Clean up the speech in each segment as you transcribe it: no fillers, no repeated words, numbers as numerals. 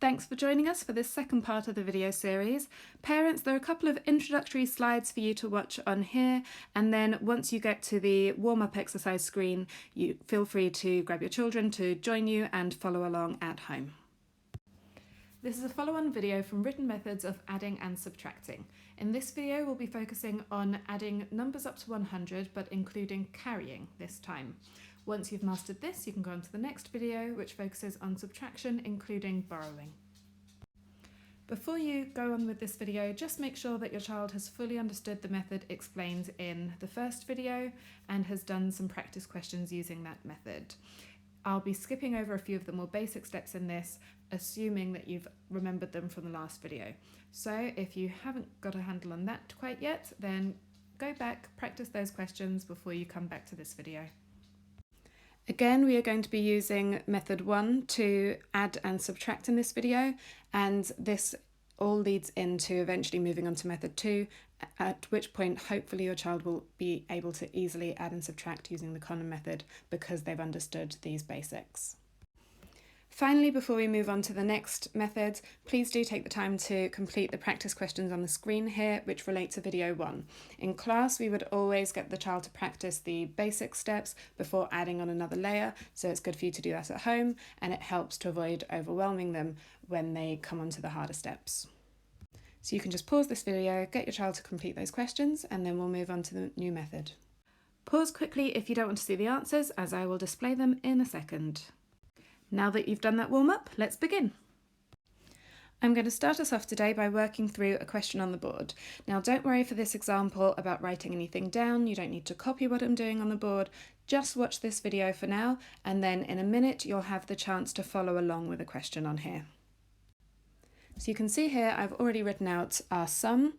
Thanks for joining us for this second part of the video series. Parents, there are a couple of introductory slides for you to watch on here, and then once you get to the warm-up exercise screen, you feel free to grab your children to join you and follow along at home. This is a follow-on video from Written Methods of Adding and Subtracting. In this video, we'll be focusing on adding numbers up to 100, but including carrying this time. Once you've mastered this, you can go on to the next video, which focuses on subtraction, including borrowing. Before you go on with this video, just make sure that your child has fully understood the method explained in the first video and has done some practice questions using that method. I'll be skipping over a few of the more basic steps in this, assuming that you've remembered them from the last video. So if you haven't got a handle on that quite yet, then go back, practice those questions before you come back to this video. Again, we are going to be using method 1 to add and subtract in this video, and this all leads into eventually moving on to method 2, at which point hopefully your child will be able to easily add and subtract using the common method because they've understood these basics. Finally, before we move on to the next method, please do take the time to complete the practice questions on the screen here, which relate to video 1. In class, we would always get the child to practice the basic steps before adding on another layer, so it's good for you to do that at home, and it helps to avoid overwhelming them when they come onto the harder steps. So you can just pause this video, get your child to complete those questions, and then we'll move on to the new method. Pause quickly if you don't want to see the answers, as I will display them in a second. Now that you've done that warm-up, let's begin. I'm going to start us off today by working through a question on the board. Now don't worry for this example about writing anything down, you don't need to copy what I'm doing on the board, just watch this video for now, and then in a minute you'll have the chance to follow along with a question on here. So you can see here I've already written out our sum,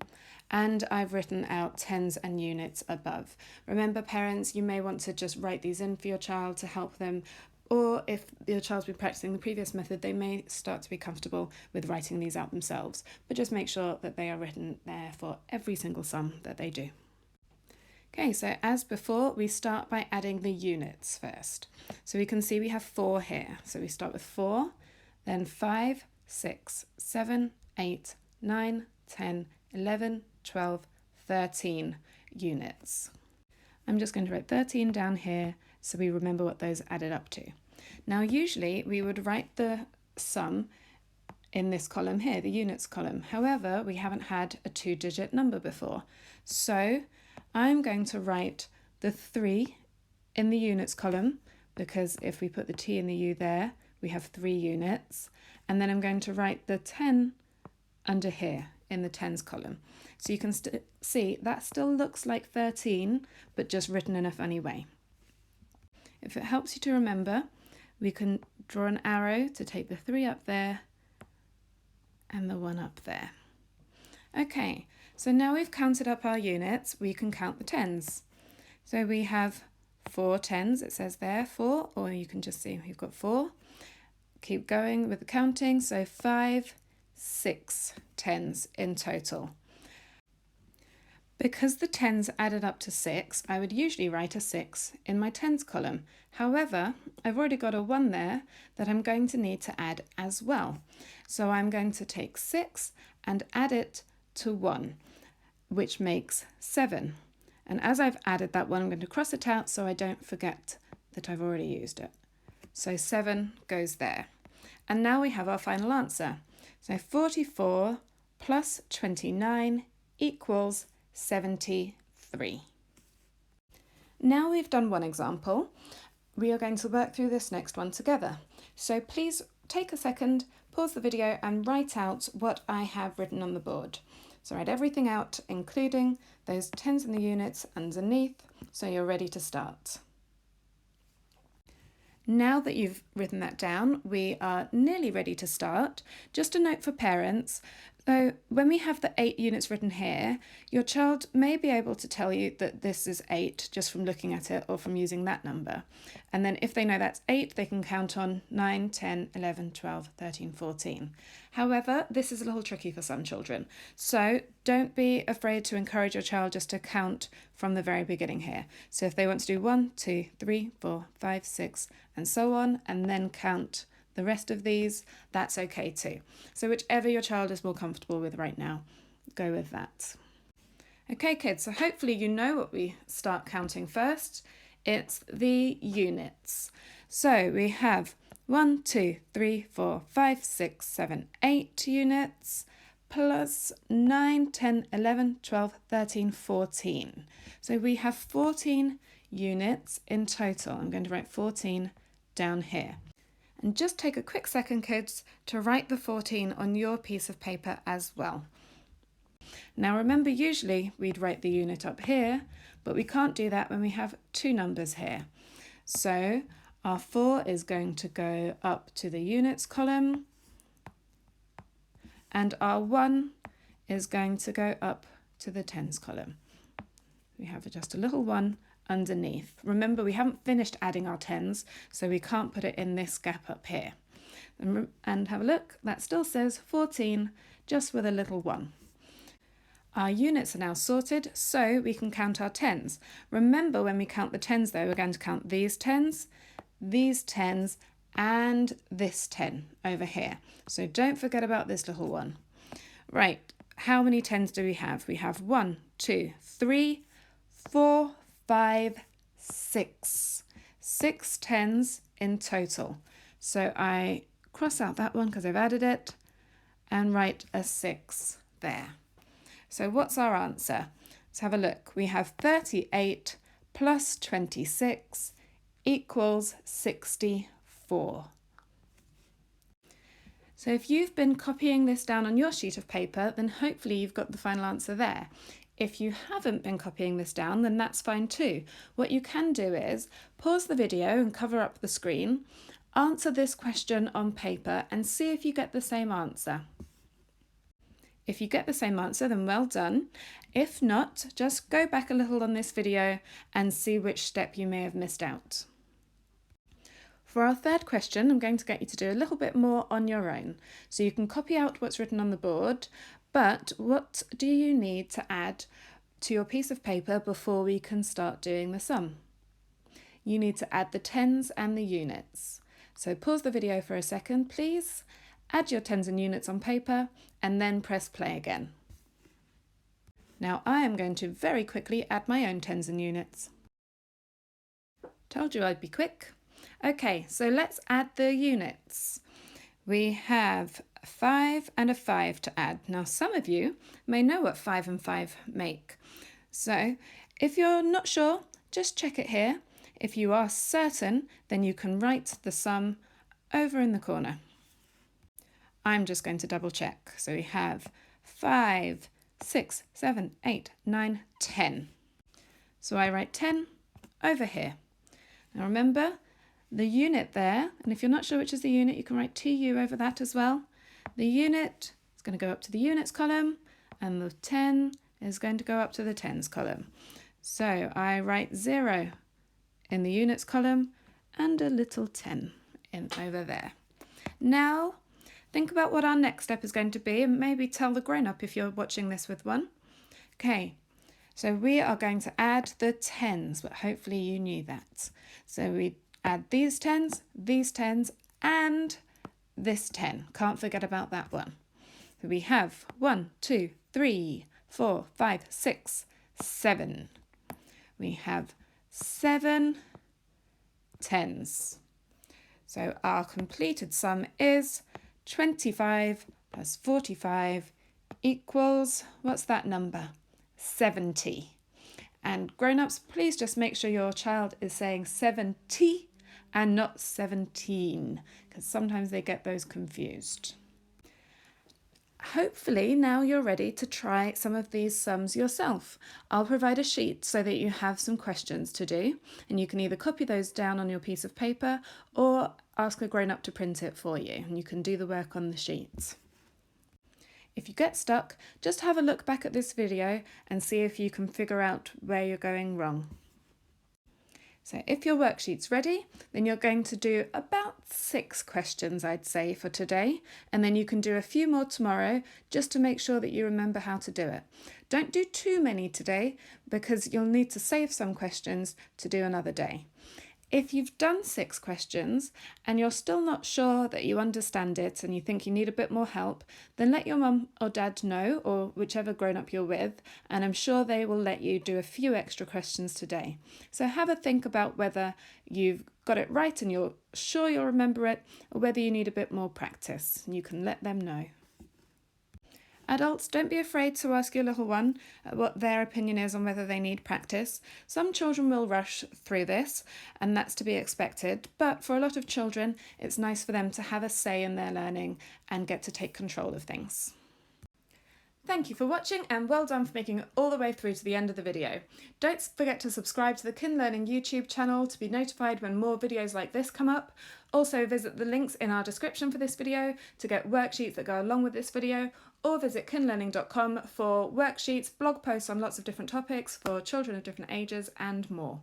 and I've written out tens and units above. Remember parents, you may want to just write these in for your child to help them, or if your child's been practicing the previous method, they may start to be comfortable with writing these out themselves, but just make sure that they are written there for every single sum that they do. Okay, so as before, we start by adding the units first. So we can see we have 4 here. So we start with 4, then 5, 6, 7, 8, 9, 10, 11, 12, 13 units. I'm just going to write 13 down here so we remember what those added up to. Now usually we would write the sum in this column here, the units column. However, we haven't had a 2-digit number before. So I'm going to write the 3 in the units column, because if we put the T and the U there, we have 3 units. And then I'm going to write the 10 under here in the tens column. So you can see that still looks like 13, but just written in a funny way. If it helps you to remember, we can draw an arrow to take the 3 up there and the 1 up there. Okay, so now we've counted up our units, we can count the tens. So we have 4 tens, it says there, 4, or you can just see we've got 4. Keep going with the counting, so 5, 6 tens in total. Because the tens added up to 6, I would usually write a 6 in my tens column. However, I've already got a 1 there that I'm going to need to add as well. So I'm going to take 6 and add it to 1, which makes 7. And as I've added that 1, I'm going to cross it out so I don't forget that I've already used it. So 7 goes there. And now we have our final answer. So 44 plus 29 equals 73. Now we've done one example, we are going to work through this next one together. So please take a second, pause the video and write out what I have written on the board. So write everything out, including those tens and the units underneath, so you're ready to start. Now that you've written that down, we are nearly ready to start. Just a note for parents, so when we have the 8 units written here, your child may be able to tell you that this is 8 just from looking at it or from using that number. And then if they know that's 8, they can count on 9, 10, 11, 12, 13, 14. However, this is a little tricky for some children. So don't be afraid to encourage your child just to count from the very beginning here. So if they want to do 1, 2, 3, 4, 5, 6, and so on, and then count the rest of these, that's okay too. So whichever your child is more comfortable with right now, go with that. Okay kids, so hopefully you know what we start counting first. It's the units. So we have 1, 2, 3, 4, 5, 6, 7, 8 units plus 9, 10, 11, 12, 13, 14. So we have 14 units in total. I'm going to write 14 down here. And just take a quick second, kids, to write the 14 on your piece of paper as well. Now remember, usually we'd write the unit up here, but we can't do that when we have two numbers here. So our 4 is going to go up to the units column, and our 1 is going to go up to the tens column. We have just a little 1 underneath. Remember, we haven't finished adding our tens, so we can't put it in this gap up here. And have a look, that still says 14, just with a little 1. Our units are now sorted, so we can count our tens. Remember, when we count the tens though, we're going to count these tens, and this 10 over here. So don't forget about this little one. Right, how many tens do we have? We have 1, 2, 3, 4, 5, 6. 6 tens in total. So I cross out that one because I've added it and write a 6 there. So what's our answer? Let's have a look. We have 38 plus 26 equals 64. So if you've been copying this down on your sheet of paper, then hopefully you've got the final answer there. If you haven't been copying this down, then that's fine too. What you can do is pause the video and cover up the screen, answer this question on paper and see if you get the same answer. If you get the same answer, then well done. If not, just go back a little on this video and see which step you may have missed out. For our third question, I'm going to get you to do a little bit more on your own. So you can copy out what's written on the board, but what do you need to add to your piece of paper before we can start doing the sum? You need to add the tens and the units. So pause the video for a second, please. Add your tens and units on paper and then press play again. Now I am going to very quickly add my own tens and units. Told you I'd be quick. Okay, so let's add the units. We have 5 and a 5 to add. Now some of you may know what 5 and 5 make. So if you're not sure, just check it here. If you are certain, then you can write the sum over in the corner. I'm just going to double check. So we have 5, 6, 7, 8, 9, 10. So I write 10 over here. Now remember the unit there, and if you're not sure which is the unit, you can write 2u over that as well. The unit is going to go up to the units column, and the 10 is going to go up to the tens column. So I write 0 in the units column and a little 10 in over there. Now think about what our next step is going to be and maybe tell the grown-up if you're watching this with one. Okay, so we are going to add the tens, but hopefully you knew that. So we add these tens, and this 10. Can't forget about that one. So we have 1, 2, 3, 4, 5, 6, 7. We have 7 tens. So our completed sum is 25 plus 45 equals, what's that number? 70. And grown-ups, please just make sure your child is saying 70 and not 17, because sometimes they get those confused. Hopefully now you're ready to try some of these sums yourself. I'll provide a sheet so that you have some questions to do, and you can either copy those down on your piece of paper or ask a grown-up to print it for you, and you can do the work on the sheet. If you get stuck, just have a look back at this video and see if you can figure out where you're going wrong. So if your worksheet's ready, then you're going to do about 6 questions, I'd say, for today, and then you can do a few more tomorrow just to make sure that you remember how to do it. Don't do too many today because you'll need to save some questions to do another day. If you've done 6 questions and you're still not sure that you understand it and you think you need a bit more help, then let your mum or dad know, or whichever grown-up you're with, and I'm sure they will let you do a few extra questions today. So have a think about whether you've got it right and you're sure you'll remember it, or whether you need a bit more practice. You can let them know. Adults, don't be afraid to ask your little one what their opinion is on whether they need practice. Some children will rush through this, and that's to be expected, but for a lot of children, it's nice for them to have a say in their learning and get to take control of things. Thank you for watching, and well done for making it all the way through to the end of the video. Don't forget to subscribe to the Kin Learning YouTube channel to be notified when more videos like this come up. Also visit the links in our description for this video to get worksheets that go along with this video, or visit kinlearning.com for worksheets, blog posts on lots of different topics for children of different ages and more.